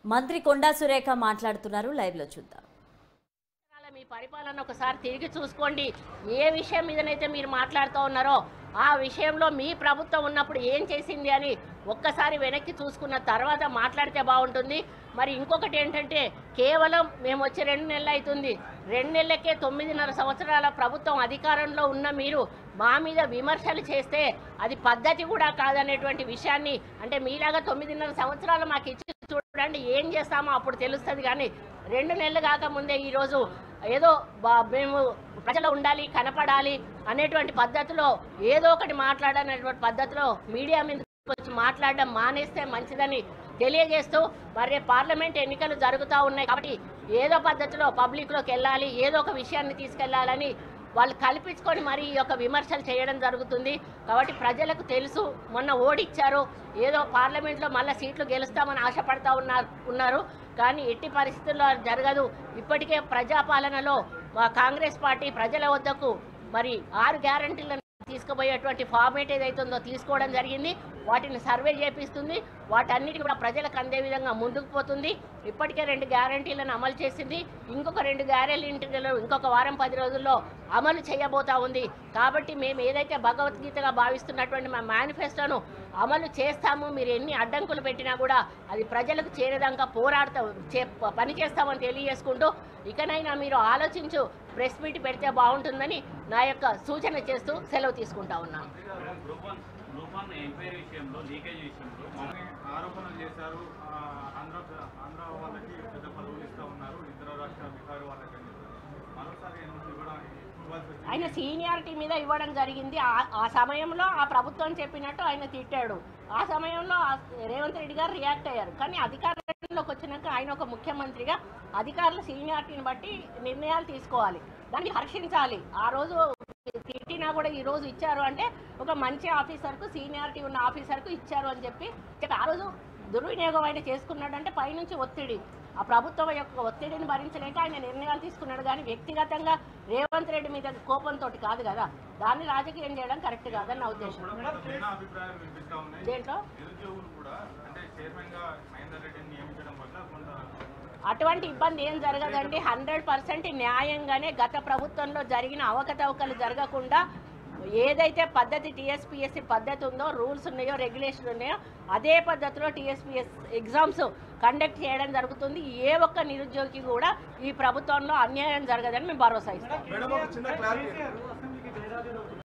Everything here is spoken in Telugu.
మంత్రి కొండా సురేఖ మాట్లాడుతున్నారు. లైవ్ లో చూద్దాం. మీ పరిపాలన ఒకసారి తిరిగి చూసుకోండి. ఏ విషయం మీదనైతే మీరు మాట్లాడుతూ ఉన్నారో ఆ విషయంలో మీ ప్రభుత్వం ఉన్నప్పుడు ఏం చేసింది అని ఒక్కసారి వెనక్కి చూసుకున్న తర్వాత మాట్లాడితే బాగుంటుంది. మరి ఇంకొకటి ఏంటంటే, కేవలం మేము వచ్చి 2 నెలలు అవుతుంది. 2 నెలలకే 9.5 సంవత్సరాల ప్రభుత్వం అధికారంలో ఉన్న మీరు మా మీద విమర్శలు చేస్తే అది పద్ధతి కూడా కాదనేటువంటి విషయాన్ని, అంటే మీలాగా 9.5 సంవత్సరాలు మాకు ఇచ్చి చూడండి, ఏం చేస్తామో అప్పుడు తెలుస్తుంది. కానీ 2 నెలలు కాకముందే ఈరోజు ఏదో మేము ప్రజలు ఉండాలి, కనపడాలి అనేటువంటి పద్ధతిలో ఏదో ఒకటి మాట్లాడనేటువంటి పద్ధతిలో మీడియా మీద వచ్చి మాట్లాడడం మానేస్తే మంచిదని తెలియజేస్తూ, మరి పార్లమెంట్ ఎన్నికలు జరుగుతూ ఉన్నాయి కాబట్టి ఏదో పద్ధతిలో పబ్లిక్లోకి వెళ్ళాలి, ఏదో ఒక విషయాన్ని తీసుకెళ్లాలని వాళ్ళు కల్పించుకొని మరి ఈ యొక్క విమర్శలు చేయడం జరుగుతుంది. కాబట్టి ప్రజలకు తెలుసు, మొన్న ఓడిచ్చారు, ఏదో పార్లమెంట్లో మళ్ళీ సీట్లు గెలుస్తామని ఆశపడతా ఉన్నారు. కానీ ఎట్టి పరిస్థితుల్లో జరగదు. ఇప్పటికే ప్రజాపాలనలో కాంగ్రెస్ పార్టీ ప్రజల వద్దకు మరి 6 గ్యారంటీలను తీసుకుపోయేటువంటి ఫార్మేట్ ఏదైతుందో తీసుకోవడం జరిగింది. వాటిని సర్వే చేపిస్తుంది, వాటన్నిటి కూడా ప్రజలకు అందే విధంగా ముందుకు పోతుంది. ఇప్పటికే 2 గ్యారంటీలను అమలు చేసింది, ఇంకొక 2 గ్యారంటీలను ఇంకొక వారం 10 రోజుల్లో అమలు చేయబోతా ఉంది. కాబట్టి మేము ఏదైతే భగవద్గీతగా భావిస్తున్నటువంటి మా మేనిఫెస్టోను అమలు చేస్తాము. మీరు ఎన్ని అడ్డంకులు పెట్టినా కూడా అది ప్రజలకు చేరేదాకా పనిచేస్తామని తెలియజేసుకుంటూ, ఇకనైనా మీరు ఆలోచించు ప్రెస్ మీట్ పెడితే బాగుంటుందని నా యొక్క సూచన చేస్తూ సెలవు తీసుకుంటా ఉన్నాను. ఆరోపణలు చేశారు, ఆంధ్ర వాళ్ళకి పెద్ద పదవులు ఇస్తా ఉన్నారు, ఇతర రాష్ట్ర బిహార్ వాళ్ళకి మరోసారి ఆయన సీనియారిటీ మీద ఇవ్వడం జరిగింది. ఆ సమయంలో ఆ ప్రభుత్వం చెప్పినట్టు ఆయన తిట్టాడు. ఆ సమయంలో రేవంత్ రెడ్డి గారు రియాక్ట్ అయ్యారు. కానీ అధికారంలోకి వచ్చినాక ఆయన ఒక ముఖ్యమంత్రిగా అధికారుల సీనియారిటీని బట్టి నిర్ణయాలు తీసుకోవాలి, దాన్ని హర్షించాలి. ఆ రోజు తిట్టినా కూడా ఈ రోజు ఇచ్చారు అంటే ఒక మంచి ఆఫీసర్కు, సీనియారిటీ ఉన్న ఆఫీసర్కు ఇచ్చారు అని చెప్పి ఆ రోజు దుర్వినియోగం ఆయన చేసుకున్నాడంటే పైనుంచి ఒత్తిడి, ఆ ప్రభుత్వం యొక్క ఒత్తిడిని భరించలేక ఆయన నిర్ణయాలు తీసుకున్నాడు. కానీ వ్యక్తిగతంగా రేవంత్ రెడ్డి మీద కోపంతో కాదు కదా, దాన్ని రాజకీయం చేయడం కరెక్ట్ కాదని నా ఉద్దేశం. దేంట్లో అటువంటి ఇబ్బంది ఏం జరగదండి. 100% న్యాయంగానే గత ప్రభుత్వంలో జరిగిన అవకతవకలు జరగకుండా ఏదైతే పద్ధతి టీఎస్పీఎస్సీ పద్ధతి ఉందో, రూల్స్ ఉన్నాయో, రెగ్యులేషన్ ఉన్నాయో అదే పద్ధతిలో టీఎస్పీఎస్ ఎగ్జామ్స్ కండక్ట్ చేయడం జరుగుతుంది. ఏ ఒక్క నిరుద్యోగికి కూడా ఈ ప్రభుత్వంలో అన్యాయం జరగదని మేము భరోసా ఇస్తాం.